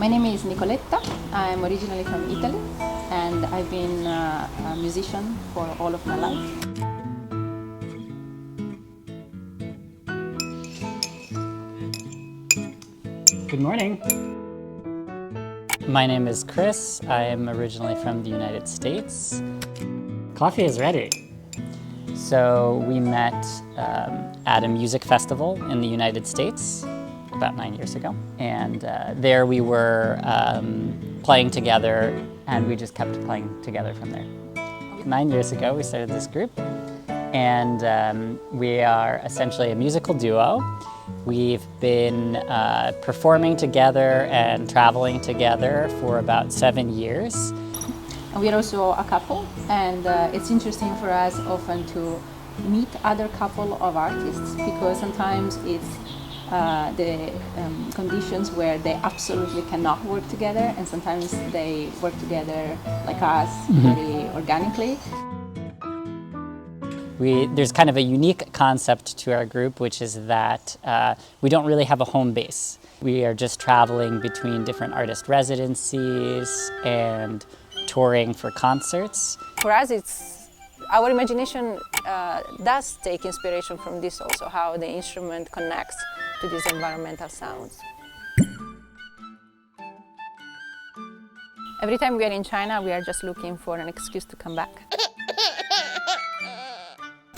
My name is Nicoletta. I'm originally from Italy and I've been a musician for all of my life. Good morning. My name is Chris. I am originally from the United States. Coffee is ready. So we met at a music festival in the United States about 9 years ago. And there we were playing together, and we just kept playing together from there. 9 years ago, we started this group, and we are essentially a musical duo. We've been performing together and traveling together for about 7 years. We are also a couple, and it's interesting for us often to meet other couple of artists, because sometimes it's the conditions where they absolutely cannot work together, and sometimes they work together like us, very organically. There's kind of a unique concept to our group, which is that we don't really have a home base. We are just traveling between different artist residencies and touring for concerts. For us, our imagination does take inspiration from this also, how the instrument connects to these environmental sounds. Every time we are in China, we are just looking for an excuse to come back.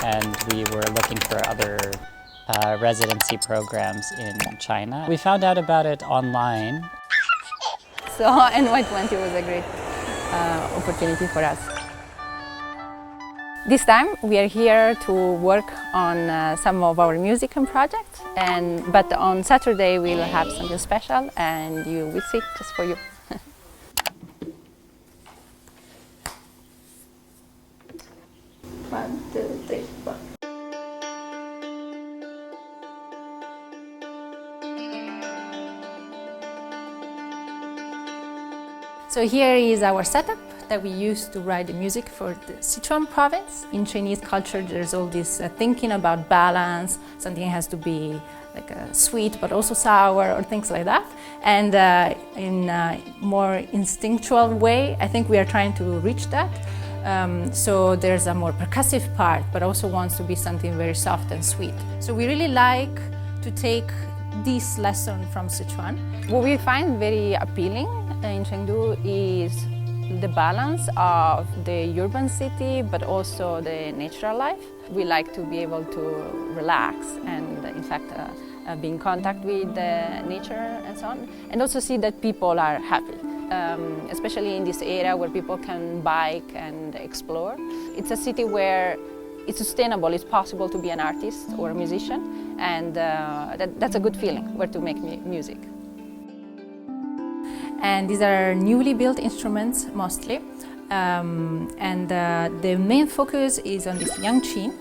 And we were looking for other residency programs in China. We found out about it online. So NY20 was a great opportunity for us. This time we are here to work on some of our music and projects, but on Saturday we'll have something special and you will see just for you. One, two, three, four. So here is our setup that we use to write the music for the Sichuan province. In Chinese culture, there's all this thinking about balance. Something has to be like sweet but also sour or things like that. And in a more instinctual way, I think we are trying to reach that. So there's a more percussive part, but also wants to be something very soft and sweet. So we really like to take this lesson from Sichuan. What we find very appealing in Chengdu is the balance of the urban city, but also the natural life. We like to be able to relax and, in fact, be in contact with nature and so on, and also see that people are happy. Especially in this area where people can bike and explore. It's a city where it's sustainable, it's possible to be an artist or a musician, and that's a good feeling, where to make music. And these are newly built instruments mostly, and the main focus is on this yangqin,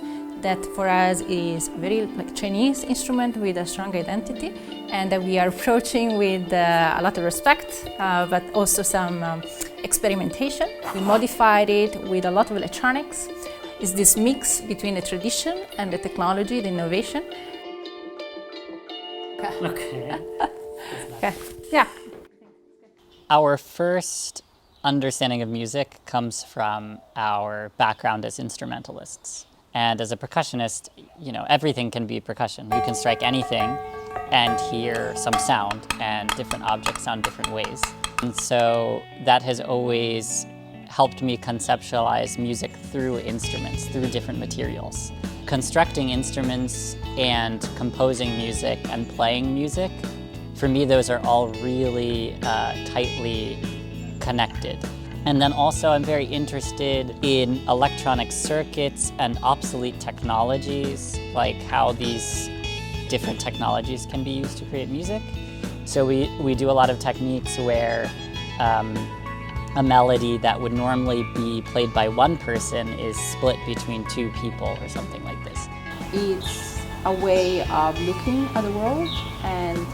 that for us is very like Chinese instrument with a strong identity, and that we are approaching with a lot of respect, but also some experimentation. We modified it with a lot of electronics. It's this mix between the tradition and the technology, the innovation. Okay. Okay. Yeah. Our first understanding of music comes from our background as instrumentalists. And as a percussionist, you know, everything can be percussion. You can strike anything and hear some sound, and different objects sound different ways. And so that has always helped me conceptualize music through instruments, through different materials. Constructing instruments and composing music and playing music, for me, those are all really tightly connected. And then also I'm very interested in electronic circuits and obsolete technologies, like how these different technologies can be used to create music. So we do a lot of techniques where a melody that would normally be played by one person is split between two people or something like this. It's a way of looking at the world and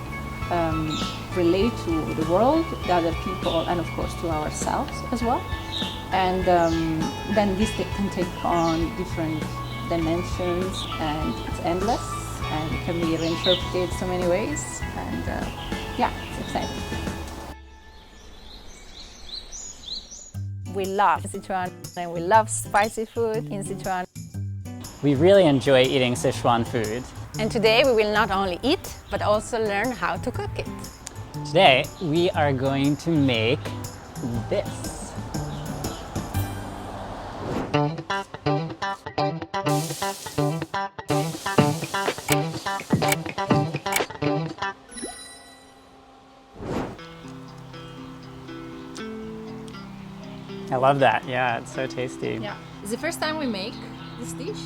relate to the world, the other people, and of course to ourselves as well. And then this can take on different dimensions, and it's endless and can be reinterpreted so many ways. And yeah, it's exciting. We love Sichuan and we love spicy food in Sichuan. We really enjoy eating Sichuan food. And today we will not only eat, but also learn how to cook it. Today, we are going to make this. I love that. Yeah, it's so tasty. Yeah, it's the first time we make this dish.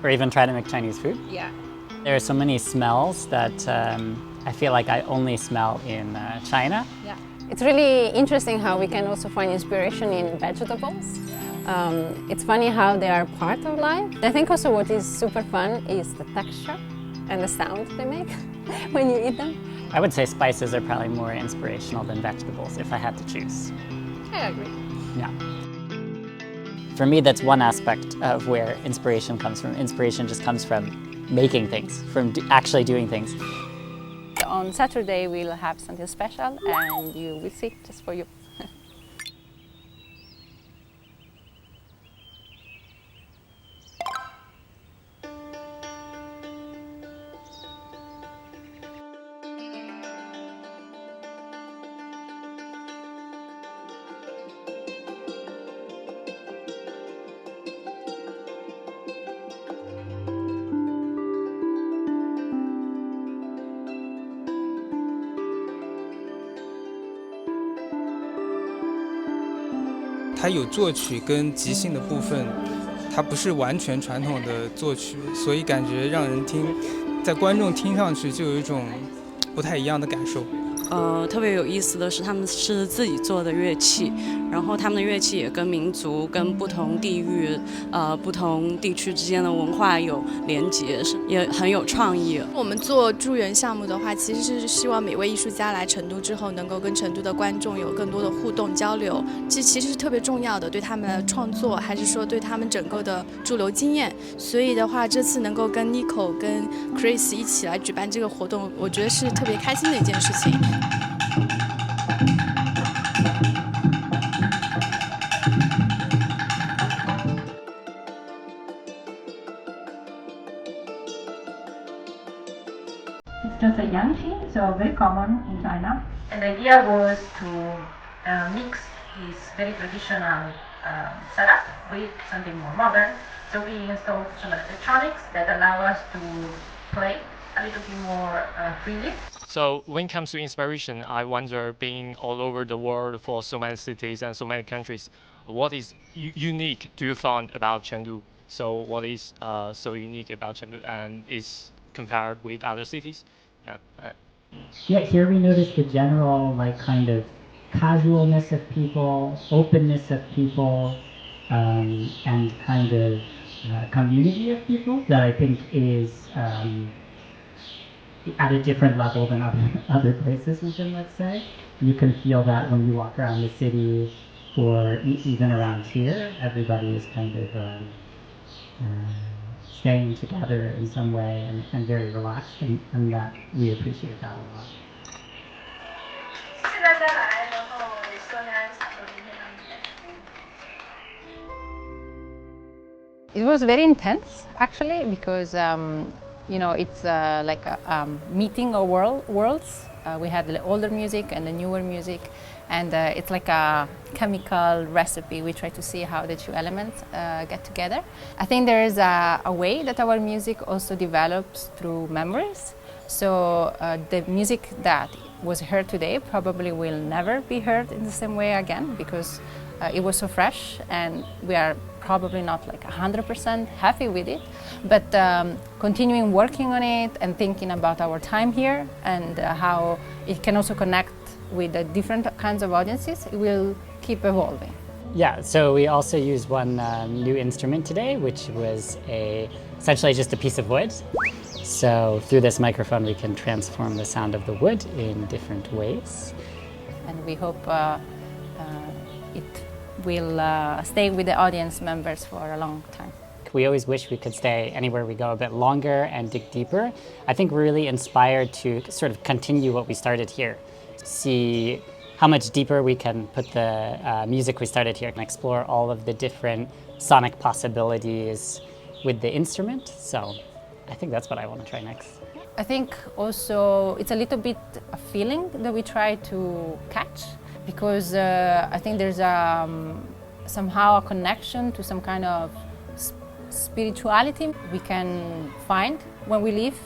Or even try to make Chinese food. Yeah. There are so many smells that I feel like I only smell in China. Yeah. It's really interesting how we can also find inspiration in vegetables. It's funny how they are part of life. I think also what is super fun is the texture and the sound they make when you eat them. I would say spices are probably more inspirational than vegetables if I had to choose. I agree. Yeah. For me, that's one aspect of where inspiration comes from. Inspiration just comes from making things, from actually doing things. On Saturday, we'll have something special and you will see just for you. 它有作曲跟即兴的部分，它不是完全传统的作曲，所以感觉让人听，在观众听上去就有一种不太一样的感受。特别有意思的是，他们是自己做的乐器，然后他们的乐器也跟民族、跟不同地域、不同地区之间的文化有连结，也很有创意。我们做助援项目的话，其实是希望每位艺术家来成都之后，能够跟成都的观众有更多的互动交流，这其实是特别重要的，对他们的创作，还是说对他们整个的驻留经验。所以的话，这次能够跟 Nico、跟 Chris 一起来举办这个活动，我觉得是特别开心的一件事情。 It's just a yang qi, so very common in China. And the idea was to mix his very traditional setup with something more modern. So we installed some electronics that allow us to play a little bit more freely. So when it comes to inspiration, I wonder, being all over the world for so many cities and so many countries, what is unique do you find about Chengdu? So what is so unique about Chengdu and is compared with other cities? Yeah, here we notice the general kind of casualness of people, openness of people, and kind of community of people that I think is at a different level than other places we can, let's say. You can feel that when you walk around the city or even around here. Everybody is kind of staying together in some way and very relaxed, and that we appreciate that a lot. It was very intense, actually, because it's like a meeting of worlds. We had the older music and the newer music, and it's like a chemical recipe. We try to see how the two elements get together. I think there is a way that our music also develops through memories. So the music that was heard today probably will never be heard in the same way again, because it was so fresh, and we are probably not like 100% happy with it, but continuing working on it and thinking about our time here and how it can also connect with the different kinds of audiences, it will keep evolving. Yeah, so we also used one new instrument today, which was essentially just a piece of wood. So through this microphone we can transform the sound of the wood in different ways. And we hope it will stay with the audience members for a long time. We always wish we could stay anywhere we go a bit longer and dig deeper. I think we're really inspired to sort of continue what we started here. See how much deeper we can put the music we started here and explore all of the different sonic possibilities with the instrument. So I think that's what I want to try next. I think also it's a little bit a feeling that we try to catch, because I think there's somehow a connection to some kind of spirituality we can find when we live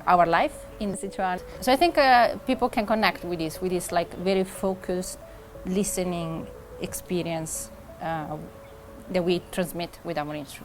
our life in Sichuan. So I think people can connect with this like very focused listening experience that we transmit with our instrument.